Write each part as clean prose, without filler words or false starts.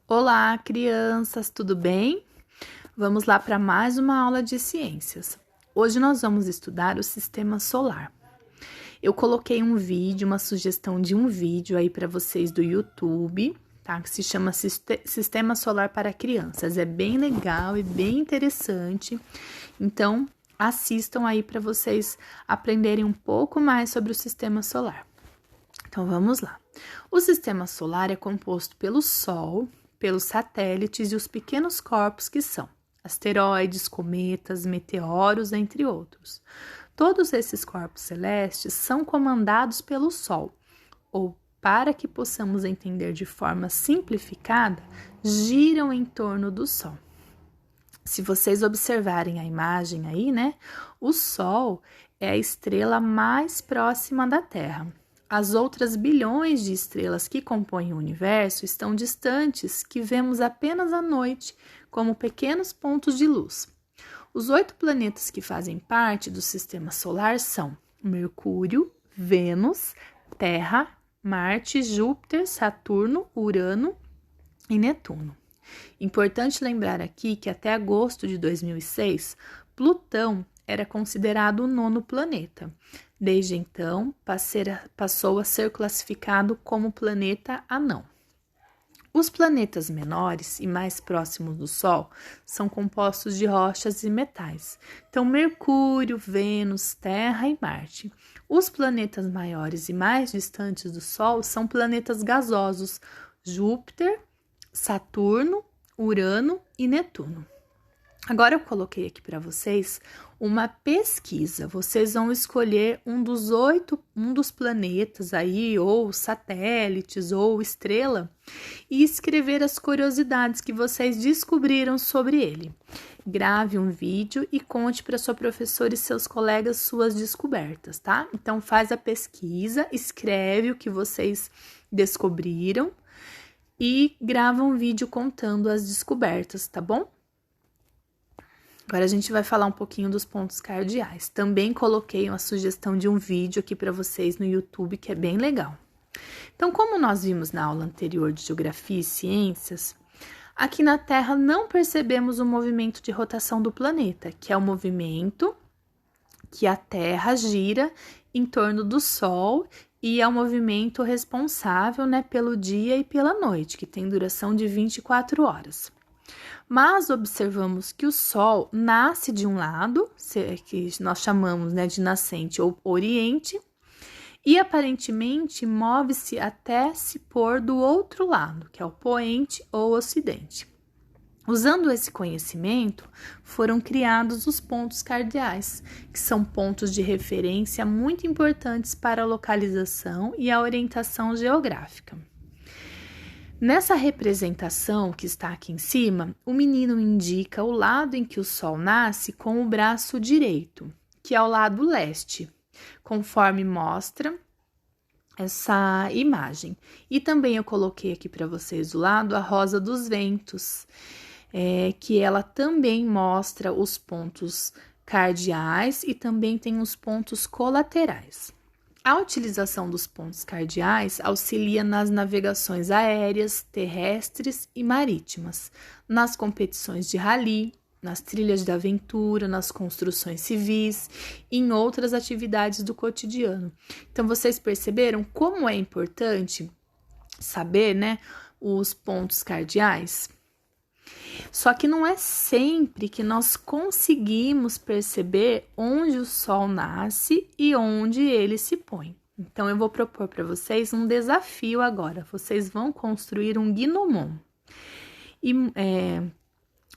Olá, crianças, tudo bem? Vamos lá para mais uma aula de ciências. Hoje nós vamos estudar o sistema solar. Eu coloquei um vídeo, uma sugestão de um vídeo aí para vocês do YouTube, tá? Que se chama Sistema Solar para Crianças. É bem legal e bem interessante. Então, assistam aí para vocês aprenderem um pouco mais sobre o sistema solar. Então, vamos lá. O sistema solar é composto pelo Sol, pelos satélites e os pequenos corpos que são asteroides, cometas, meteoros, entre outros. Todos esses corpos celestes são comandados pelo Sol, ou, para que possamos entender de forma simplificada, giram em torno do Sol. Se vocês observarem a imagem aí, né? O Sol é a estrela mais próxima da Terra. As outras bilhões de estrelas que compõem o universo estão distantes, que vemos apenas à noite, como pequenos pontos de luz. Os 8 planetas que fazem parte do sistema solar são Mercúrio, Vênus, Terra, Marte, Júpiter, Saturno, Urano e Netuno. Importante lembrar aqui que até agosto de 2006, Plutão era considerado o 9º planeta. Desde então, passou a ser classificado como planeta anão. Os planetas menores e mais próximos do Sol são compostos de rochas e metais. Então, Mercúrio, Vênus, Terra e Marte. Os planetas maiores e mais distantes do Sol são planetas gasosos, Júpiter, Saturno, Urano e Netuno. Agora eu coloquei aqui para vocês uma pesquisa. Vocês vão escolher um dos planetas aí, ou satélites, ou estrela, e escrever as curiosidades que vocês descobriram sobre ele. Grave um vídeo e conte para sua professora e seus colegas suas descobertas, tá? Então faz a pesquisa, escreve o que vocês descobriram e grava um vídeo contando as descobertas, tá bom? Agora a gente vai falar um pouquinho dos pontos cardeais. Também coloquei uma sugestão de um vídeo aqui para vocês no YouTube que é bem legal. Então, como nós vimos na aula anterior de Geografia e Ciências, aqui na Terra não percebemos o movimento de rotação do planeta, que é o movimento que a Terra gira em torno do Sol e é o movimento responsável, né, pelo dia e pela noite, que tem duração de 24 horas. Mas observamos que o Sol nasce de um lado, que nós chamamos, né, de nascente ou oriente, e aparentemente move-se até se pôr do outro lado, que é o poente ou ocidente. Usando esse conhecimento, foram criados os pontos cardeais, que são pontos de referência muito importantes para a localização e a orientação geográfica. Nessa representação que está aqui em cima, o menino indica o lado em que o Sol nasce com o braço direito, que é o lado leste, conforme mostra essa imagem. E também eu coloquei aqui para vocês do lado a rosa dos ventos, que ela também mostra os pontos cardeais e também tem os pontos colaterais. A utilização dos pontos cardeais auxilia nas navegações aéreas, terrestres e marítimas, nas competições de rally, nas trilhas de aventura, nas construções civis e em outras atividades do cotidiano. Então, vocês perceberam como é importante saber, né, os pontos cardeais? Só que não é sempre que nós conseguimos perceber onde o Sol nasce e onde ele se põe. Então, eu vou propor para vocês um desafio agora. Vocês vão construir um gnomon. E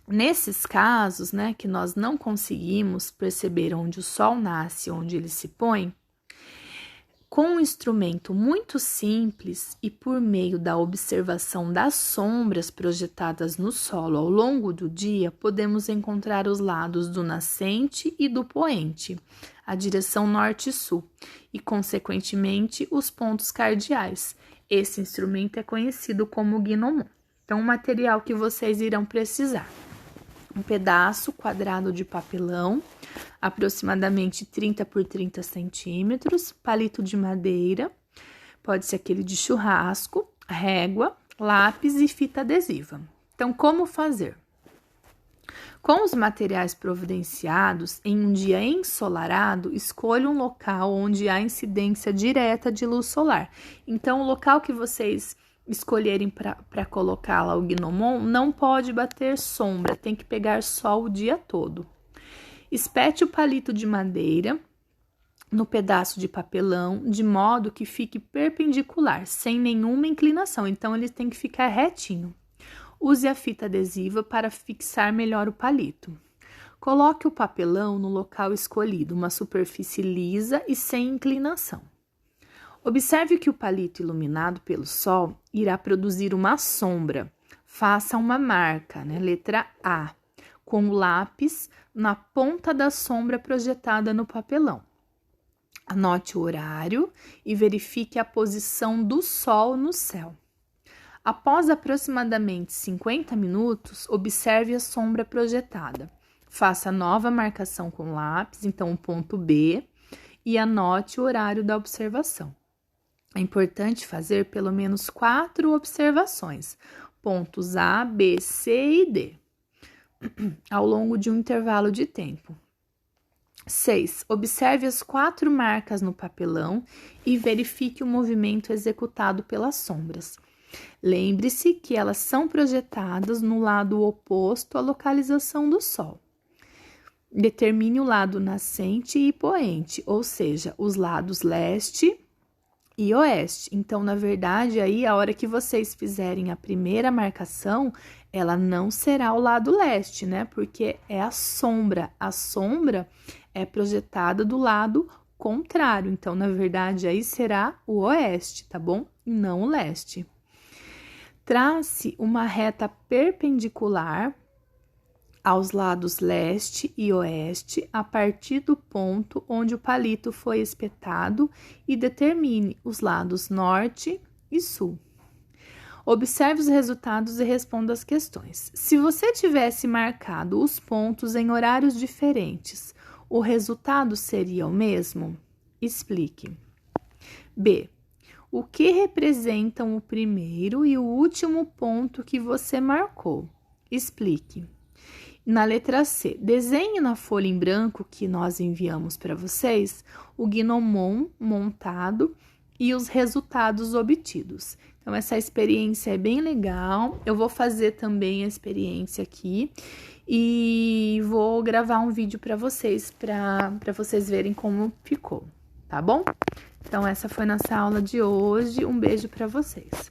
nesses casos, né, que nós não conseguimos perceber onde o Sol nasce e onde ele se põe, com um instrumento muito simples e por meio da observação das sombras projetadas no solo ao longo do dia, podemos encontrar os lados do nascente e do poente, a direção norte e sul, e, consequentemente, os pontos cardeais. Esse instrumento é conhecido como gnomon. Então, o material que vocês irão precisar: um pedaço quadrado de papelão, aproximadamente 30 por 30 centímetros, palito de madeira, pode ser aquele de churrasco, régua, lápis e fita adesiva. Então, como fazer? Com os materiais providenciados, em um dia ensolarado, escolha um local onde há incidência direta de luz solar. Então, o local que vocês escolherem para colocar lá o Gnomon não pode bater sombra, tem que pegar sol o dia todo. Espete o palito de madeira no pedaço de papelão, de modo que fique perpendicular, sem nenhuma inclinação. Então, ele tem que ficar retinho. Use a fita adesiva para fixar melhor o palito. Coloque o papelão no local escolhido, uma superfície lisa e sem inclinação. Observe que o palito iluminado pelo sol irá produzir uma sombra. Faça uma marca, letra A, com o lápis na ponta da sombra projetada no papelão. Anote o horário e verifique a posição do sol no céu. Após aproximadamente 50 minutos, observe a sombra projetada. Faça nova marcação com lápis, então o ponto B, e anote o horário da observação. É importante fazer pelo menos 4 observações, pontos A, B, C e D, ao longo de um intervalo de tempo. 6. Observe as 4 marcas no papelão e verifique o movimento executado pelas sombras. Lembre-se que elas são projetadas no lado oposto à localização do Sol. Determine o lado nascente e poente, ou seja, os lados leste e oeste. Então, na verdade, aí a hora que vocês fizerem a primeira marcação, ela não será o lado leste, Porque é a sombra. A sombra é projetada do lado contrário. Então, na verdade, aí será o oeste, tá bom? E não o leste. Trace uma reta perpendicular aos lados leste e oeste a partir do ponto onde o palito foi espetado e determine os lados norte e sul. Observe os resultados e responda as questões. Se você tivesse marcado os pontos em horários diferentes, o resultado seria o mesmo? Explique. B. O que representam o primeiro e o último ponto que você marcou? Explique. Na letra C, desenhe na folha em branco que nós enviamos para vocês o Gnomon montado e os resultados obtidos. Então, essa experiência é bem legal. Eu vou fazer também a experiência aqui e vou gravar um vídeo para vocês verem como ficou, tá bom? Então, essa foi nossa aula de hoje. Um beijo para vocês.